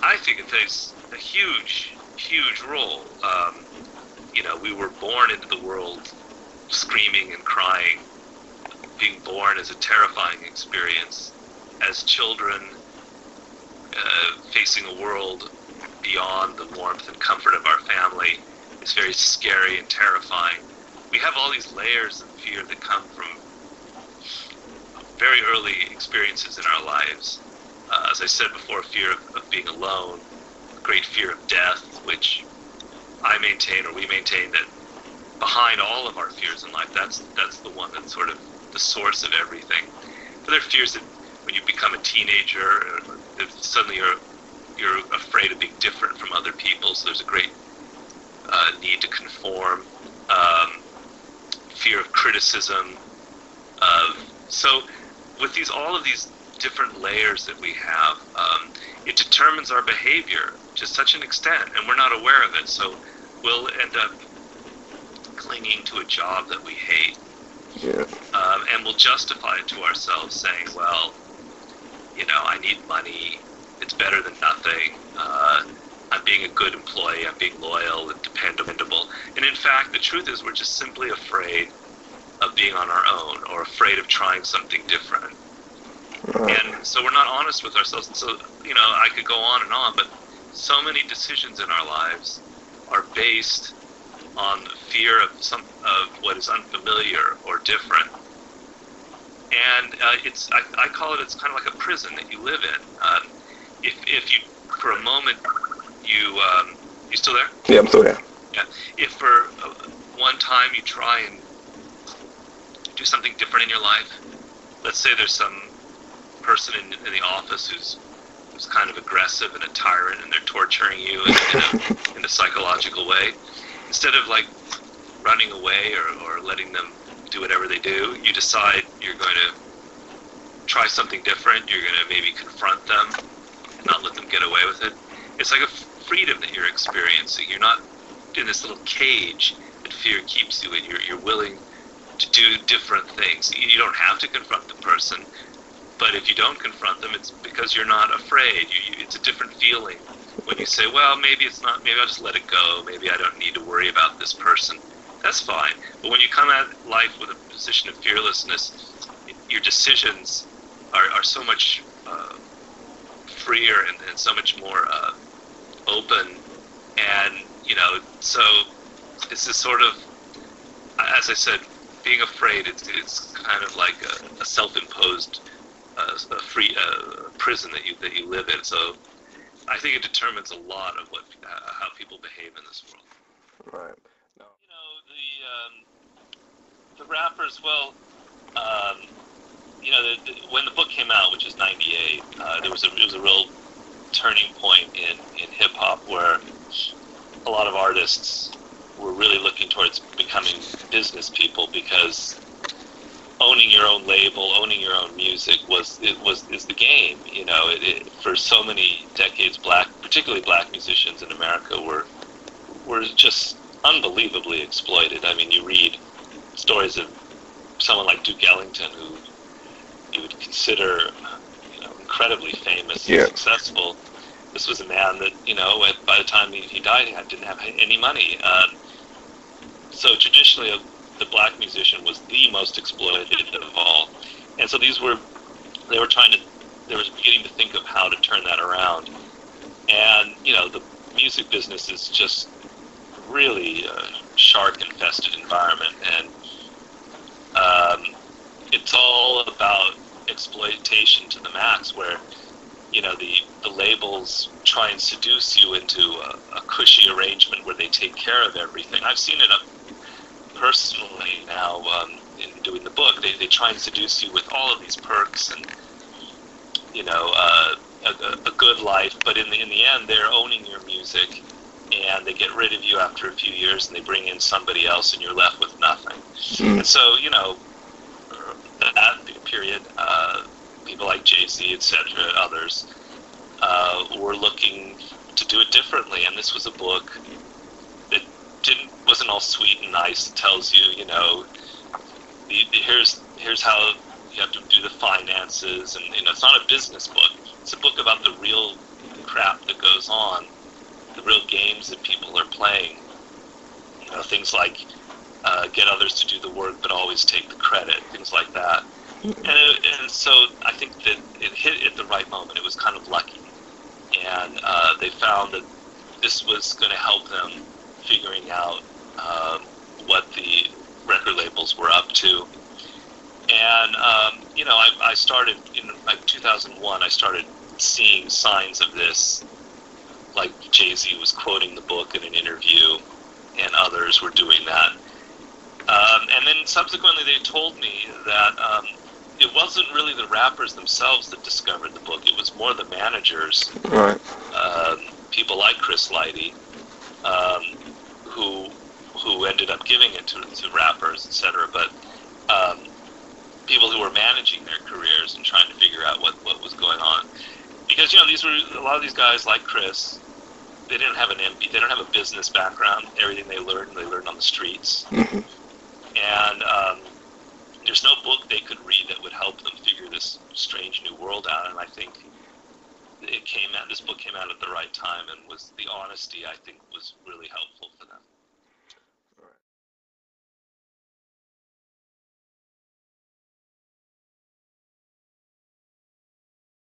I think it plays a huge, huge role. We were born into the world screaming and crying. Being born is a terrifying experience. As children, facing a world beyond the warmth and comfort of our family is very scary and terrifying. We have all these layers of fear that come from very early experiences in our lives. As I said before, fear of being alone, great fear of death, which I maintain, or we maintain, that behind all of our fears in life, that's the one that's sort of the source of everything. But there are fears that when you become a teenager, suddenly you're afraid of being different from other people, so there's a great need to conform, fear of criticism. So with all of these different layers that we have, it determines our behavior to such an extent, and we're not aware of it. So we'll end up clinging to a job that we hate, and we'll justify it to ourselves, saying, well, I need money, it's better than nothing, I'm being a good employee, I'm being loyal and dependable. And in fact, the truth is we're just simply afraid of being on our own, or afraid of trying something different. And so we're not honest with ourselves. And so, I could go on, but so many decisions in our lives are based on the fear of what is unfamiliar or different. And I call it, it's kind of like a prison that you live in. If you, for a moment, you still there? Yeah, I'm still there. Yeah. If for one time you try and do something different in your life, let's say there's some person in the office who's kind of aggressive and a tyrant, and they're torturing you in a psychological way. Instead of like running away or letting them do whatever they do, you decide you're going to try something different. You're going to maybe confront them and not let them get away with it. It's like a freedom that you're experiencing. You're not in this little cage that fear keeps you in. You're willing to do different things. You don't have to confront the person, but if you don't confront them, it's because you're not afraid. It's a different feeling when you say, well, maybe it's not, maybe I'll just let it go. Maybe I don't need to worry about this person. That's fine. But when you come at life with a position of fearlessness, your decisions are so much freer and so much more open. And, so it's this sort of, as I said, being afraid, it's kind of like a self-imposed prison that you live in. So I think it determines a lot of how people behave in this world. Right. No. The rappers, well, when the book came out, which is '98, it was a real turning point in hip hop, where a lot of artists were really looking towards becoming business people, because owning your own label, owning your own music is the game. For so many decades, particularly black musicians in America were just unbelievably exploited. I mean, you read stories of someone like Duke Ellington, who you would consider incredibly famous and successful. This was a man that, by the time he died, he didn't have any money. So traditionally, the black musician was the most exploited of all. And so they were beginning to think of how to turn that around. And, the music business is just really a shark-infested environment. And it's all about exploitation to the max, where, the labels try and seduce you into a cushy arrangement where they take care of everything. I've seen it personally now in doing the book. They try and seduce you with all of these perks and a good life, but in the end they're owning your music, and they get rid of you after a few years, and they bring in somebody else, and you're left with nothing. And so that period, people like Jay-Z, etc., others were looking to do it differently, and this was a book that wasn't all sweet and nice. It tells you, here's how you have to do the finances, and it's not a business book. It's a book about the real crap that goes goes on, the real games that people are playing, things like get others to do the work but always take the credit, things like that. And so I think that it hit at the right moment. It was kind of lucky. And they found that this was going to help them figuring out what the record labels were up to. And, I started, in 2001, I started seeing signs of this, like Jay-Z was quoting the book in an interview, and others were doing that. And then subsequently they told me that it wasn't really the rappers themselves that discovered the book. It was more the managers, Right. People like Chris Lighty, who ended up giving it to rappers, etc. But people who were managing their careers and trying to figure out what was going on, because these were a lot of these guys like Chris. They didn't have they don't have a business background. Everything they learned on the streets. Mm-hmm. And there's no book they could read that would help them figure this strange new world out. And I think this book came out at the right time, and the honesty, I think, was really helpful for them.